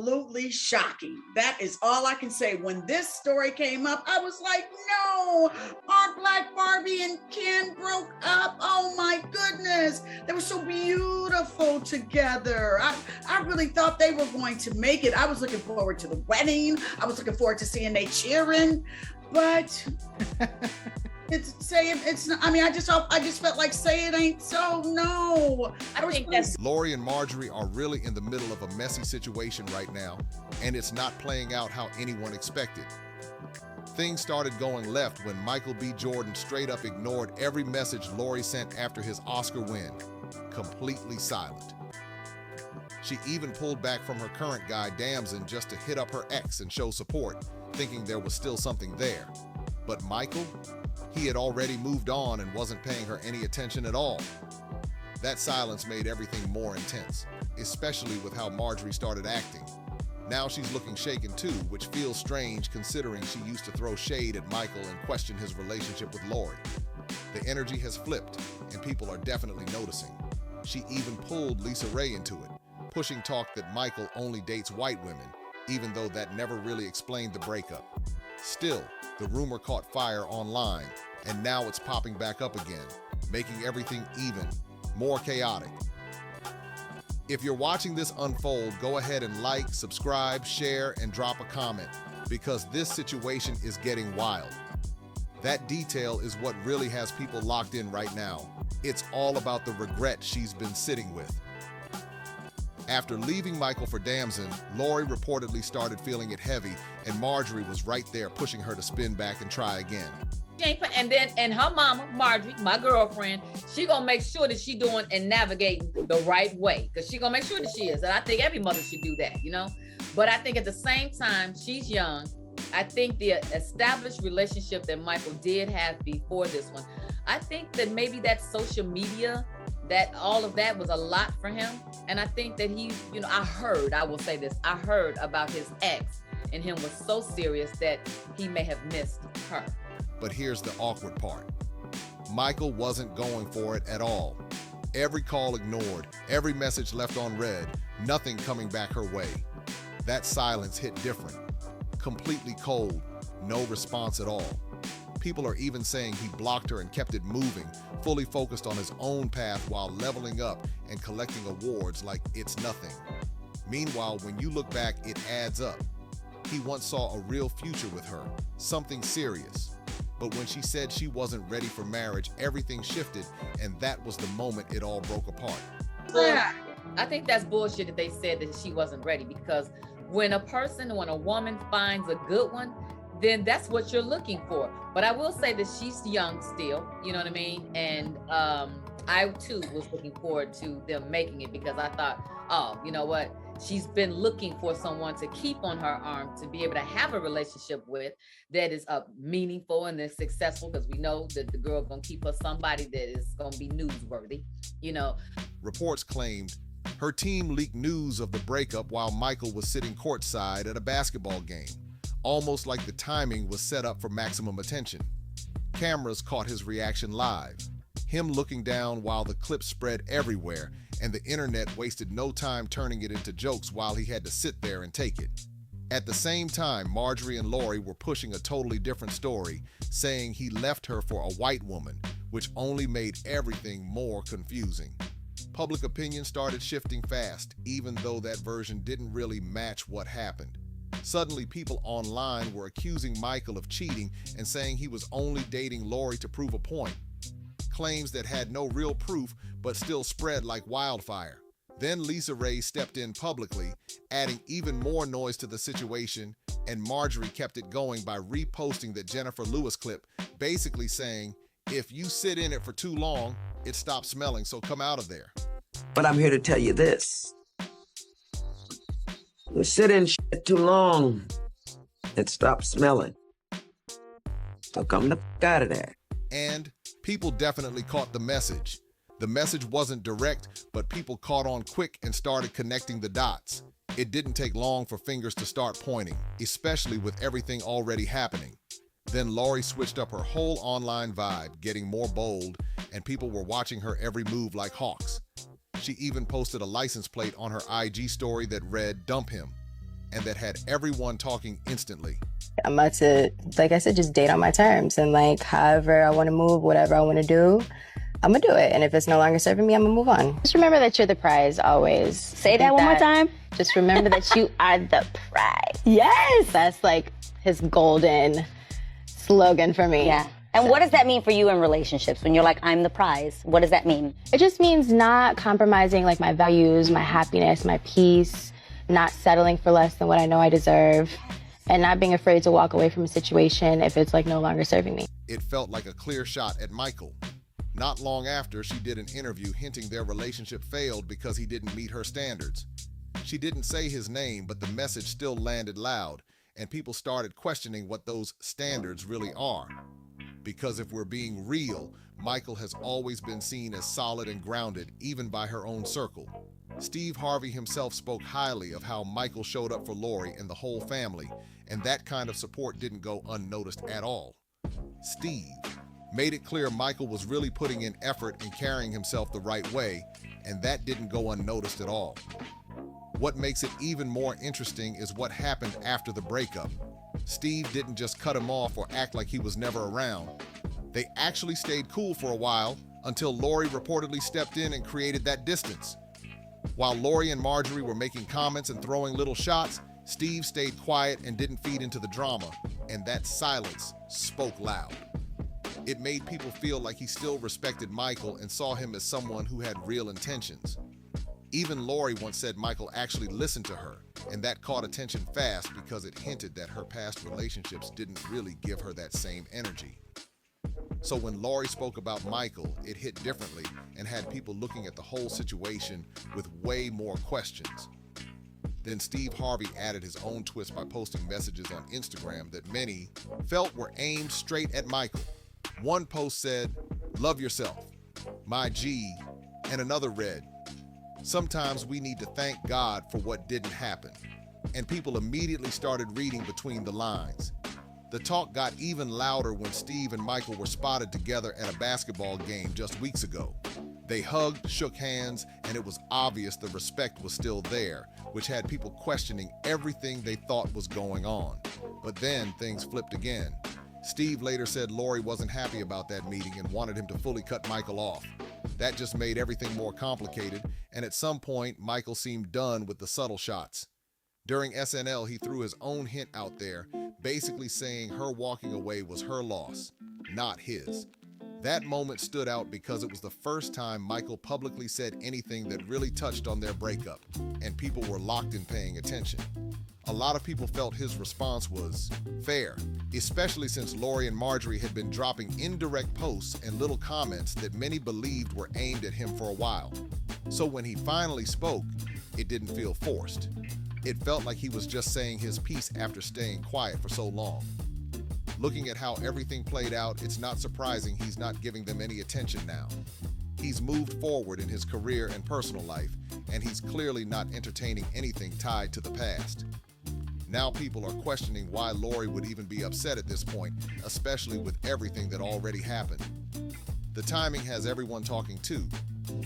Absolutely shocking. That is all I can say. When this story came up, I was like, no, our Black Barbie and Ken broke up. Oh my goodness. They were so beautiful together. I really thought they were going to make it. I was looking forward to the wedding. I was looking forward to seeing they cheering, but it's not. I mean, I just felt like say it ain't so. No, I think that's Lori and Marjorie are really in the middle of a messy situation right now, and it's not playing out how anyone expected. Things started going left when Michael B. Jordan straight up ignored every message Lori sent after his Oscar win, completely silent. She even pulled back from her current guy, Damson, just to hit up her ex and show support, thinking there was still something there. But Michael? He had already moved on and wasn't paying her any attention at all. That silence made everything more intense, especially with how Marjorie started acting. Now she's looking shaken too, which feels strange considering she used to throw shade at Michael and question his relationship with Lori. The energy has flipped, and people are definitely noticing. She even pulled Lisa Ray into it, pushing talk that Michael only dates white women, even though that never really explained the breakup. Still, the rumor caught fire online, and now it's popping back up again, making everything even more chaotic. If you're watching this unfold, go ahead and like, subscribe, share, and drop a comment, because this situation is getting wild. That detail is what really has people locked in right now. It's all about the regret she's been sitting with. After leaving Michael for Damson, Lori reportedly started feeling it heavy, and Marjorie was right there pushing her to spin back and try again. And her mama, Marjorie, my girlfriend, she gonna make sure that she doing and navigating the right way, because she gonna make sure that she is. And I think every mother should do that, you know? But I think at the same time, she's young. I think the established relationship that Michael did have before this one, I think that maybe that social media, that all of that was a lot for him. And I think that he, you know, I heard about his ex, and him was so serious that he may have missed her. But here's the awkward part. Michael wasn't going for it at all. Every call ignored, every message left on read, nothing coming back her way. That silence hit different. Completely cold, no response at all. People are even saying he blocked her and kept it moving, fully focused on his own path while leveling up and collecting awards like it's nothing. Meanwhile, when you look back, it adds up. He once saw a real future with her, something serious. But when she said she wasn't ready for marriage, everything shifted, and that was the moment it all broke apart. Yeah, I think that's bullshit that they said that she wasn't ready, because when a woman finds a good one, then that's what you're looking for. But I will say that she's young still, you know what I mean? And I too was looking forward to them making it, because I thought, oh, you know what? She's been looking for someone to keep on her arm, to be able to have a relationship with that is meaningful and is successful, because we know that the girl gonna keep her somebody that is gonna be newsworthy, you know. Reports claimed her team leaked news of the breakup while Michael was sitting courtside at a basketball game, almost like the timing was set up for maximum attention. Cameras caught his reaction live, him looking down while the clip spread everywhere, and the internet wasted no time turning it into jokes while he had to sit there and take it. At the same time, Marjorie and Lori were pushing a totally different story, saying he left her for a white woman, which only made everything more confusing. Public opinion started shifting fast, even though that version didn't really match what happened. Suddenly, people online were accusing Michael of cheating and saying he was only dating Lori to prove a point. Claims that had no real proof but still spread like wildfire. Then Lisa Ray stepped in publicly, adding even more noise to the situation, and Marjorie kept it going by reposting that Jennifer Lewis clip, basically saying, if you sit in it for too long, it stops smelling, so come out of there. But I'm here to tell you this. You sit in shit too long, it stops smelling. So come the f*** out of there. And people definitely caught the message. The message wasn't direct, but people caught on quick and started connecting the dots. It didn't take long for fingers to start pointing, especially with everything already happening. Then Lori switched up her whole online vibe, getting more bold, and people were watching her every move like hawks. She even posted a license plate on her IG story that read, "Dump him." and that had everyone talking instantly. I'm about to, like I said, just date on my terms. And like, however I want to move, whatever I want to do, I'm going to do it. And if it's no longer serving me, I'm going to move on. Just remember that you're the prize always. Say that one more time. Just remember that you are the prize. Yes. That's like his golden slogan for me. Yeah. And what does that mean for you in relationships when you're like, I'm the prize? What does that mean? It just means not compromising like my values, my happiness, my peace, not settling for less than what I know I deserve, and not being afraid to walk away from a situation if it's like no longer serving me. It felt like a clear shot at Michael. Not long after, she did an interview hinting their relationship failed because he didn't meet her standards. She didn't say his name, but the message still landed loud, and people started questioning what those standards really are. Because if we're being real, Michael has always been seen as solid and grounded, even by her own circle. Steve Harvey himself spoke highly of how Michael showed up for Lori and the whole family, and that kind of support didn't go unnoticed at all. Steve made it clear Michael was really putting in effort and carrying himself the right way, and that didn't go unnoticed at all. What makes it even more interesting is what happened after the breakup. Steve didn't just cut him off or act like he was never around. They actually stayed cool for a while until Lori reportedly stepped in and created that distance. While Lori and Marjorie were making comments and throwing little shots, Steve stayed quiet and didn't feed into the drama, and that silence spoke loud. It made people feel like he still respected Michael and saw him as someone who had real intentions. Even Lori once said Michael actually listened to her, and that caught attention fast because it hinted that her past relationships didn't really give her that same energy. So when Lori spoke about Michael, it hit differently and had people looking at the whole situation with way more questions. Then Steve Harvey added his own twist by posting messages on Instagram that many felt were aimed straight at Michael. One post said, "Love yourself, my G," and another read, "Sometimes we need to thank God for what didn't happen." And people immediately started reading between the lines. The talk got even louder when Steve and Michael were spotted together at a basketball game just weeks ago. They hugged, shook hands, and it was obvious the respect was still there, which had people questioning everything they thought was going on. But then things flipped again. Steve later said Lori wasn't happy about that meeting and wanted him to fully cut Michael off. That just made everything more complicated, and at some point, Michael seemed done with the subtle shots. During SNL, he threw his own hint out there, basically saying her walking away was her loss, not his. That moment stood out because it was the first time Michael publicly said anything that really touched on their breakup, and people were locked in paying attention. A lot of people felt his response was fair, especially since Lori and Marjorie had been dropping indirect posts and little comments that many believed were aimed at him for a while. So when he finally spoke, it didn't feel forced. It felt like he was just saying his piece after staying quiet for so long. Looking at how everything played out, it's not surprising he's not giving them any attention now. He's moved forward in his career and personal life, and he's clearly not entertaining anything tied to the past. Now people are questioning why Lori would even be upset at this point, especially with everything that already happened. The timing has everyone talking too.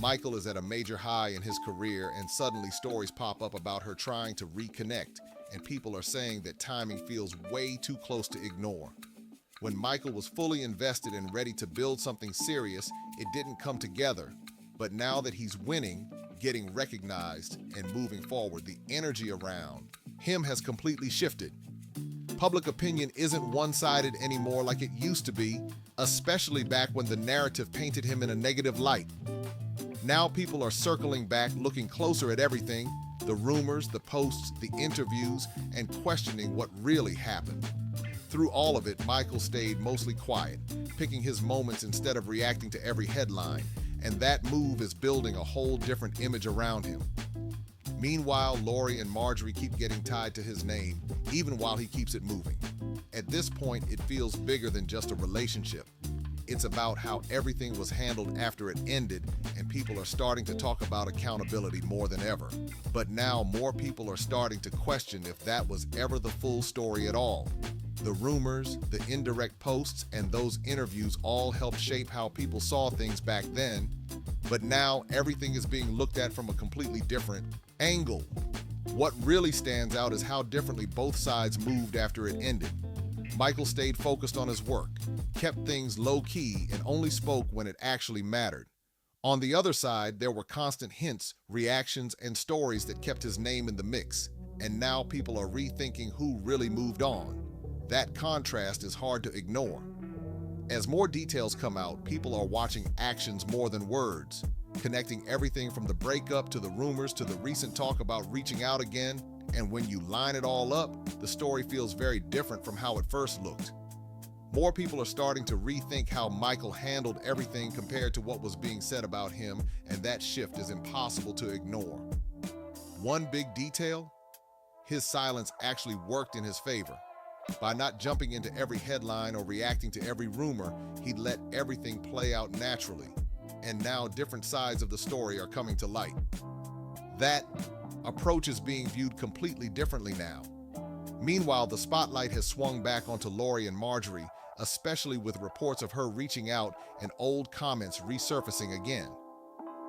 Michael is at a major high in his career, and suddenly stories pop up about her trying to reconnect, and people are saying that timing feels way too close to ignore. When Michael was fully invested and ready to build something serious, it didn't come together. But now that he's winning, getting recognized, and moving forward, the energy around him has completely shifted. Public opinion isn't one-sided anymore like it used to be, especially back when the narrative painted him in a negative light. Now people are circling back, looking closer at everything, the rumors, the posts, the interviews, and questioning what really happened. Through all of it, Michael stayed mostly quiet, picking his moments instead of reacting to every headline, and that move is building a whole different image around him. Meanwhile, Lori and Marjorie keep getting tied to his name, even while he keeps it moving. At this point, it feels bigger than just a relationship. It's about how everything was handled after it ended, and people are starting to talk about accountability more than ever. But now more people are starting to question if that was ever the full story at all. The rumors, the indirect posts, and those interviews all helped shape how people saw things back then. But now everything is being looked at from a completely different angle. What really stands out is how differently both sides moved after it ended. Michael stayed focused on his work, kept things low-key, and only spoke when it actually mattered. On the other side, there were constant hints, reactions, and stories that kept his name in the mix, and now people are rethinking who really moved on. That contrast is hard to ignore. As more details come out, people are watching actions more than words, connecting everything from the breakup to the rumors to the recent talk about reaching out again, and when you line it all up, the story feels very different from how it first looked. More people are starting to rethink how Michael handled everything compared to what was being said about him, and that shift is impossible to ignore. One big detail: his silence actually worked in his favor. By not jumping into every headline or reacting to every rumor, he let everything play out naturally. And now different sides of the story are coming to light. That approach is being viewed completely differently now. Meanwhile, the spotlight has swung back onto Lori and Marjorie, especially with reports of her reaching out and old comments resurfacing again.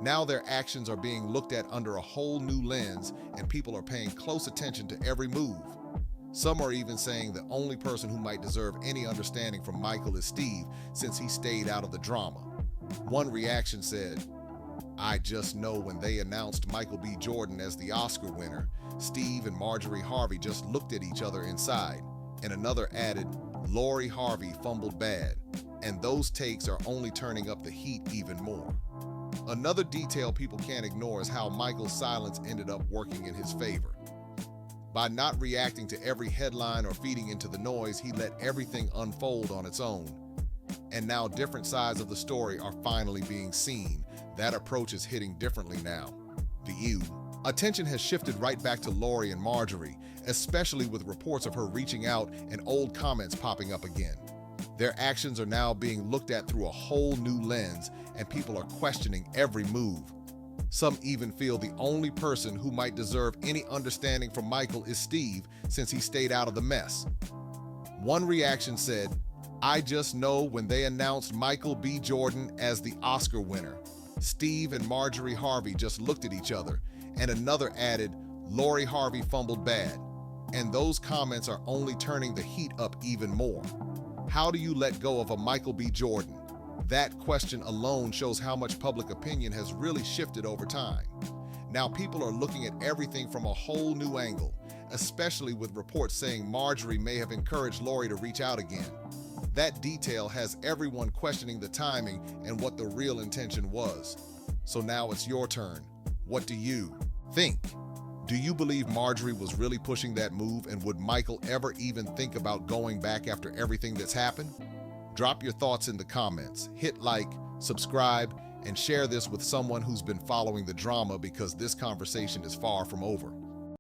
Now their actions are being looked at under a whole new lens, and people are paying close attention to every move. Some are even saying the only person who might deserve any understanding from Michael is Steve, since he stayed out of the drama. One reaction said, "I just know when they announced Michael B. Jordan as the Oscar winner, Steve and Marjorie Harvey just looked at each other inside." And another added, "Lori Harvey fumbled bad." And those takes are only turning up the heat even more. Another detail people can't ignore is how Michael's silence ended up working in his favor. By not reacting to every headline or feeding into the noise, he let everything unfold on its own. And now different sides of the story are finally being seen. That approach is hitting differently now. Attention has shifted right back to Lori and Marjorie, especially with reports of her reaching out and old comments popping up again. Their actions are now being looked at through a whole new lens, and people are questioning every move. Some even feel the only person who might deserve any understanding from Michael is Steve, since he stayed out of the mess. One reaction said, "I just know when they announced Michael B. Jordan as the Oscar winner, Steve and Marjorie Harvey just looked at each other." And another added, "Lori Harvey fumbled bad." And those comments are only turning the heat up even more. How do you let go of a Michael B. Jordan? That question alone shows how much public opinion has really shifted over time. Now people are looking at everything from a whole new angle, especially with reports saying Marjorie may have encouraged Lori to reach out again. That detail has everyone questioning the timing and what the real intention was. So now it's your turn. What do you think? Do you believe Marjorie was really pushing that move, and would Michael ever even think about going back after everything that's happened? Drop your thoughts in the comments, hit like, subscribe, and share this with someone who's been following the drama, because this conversation is far from over.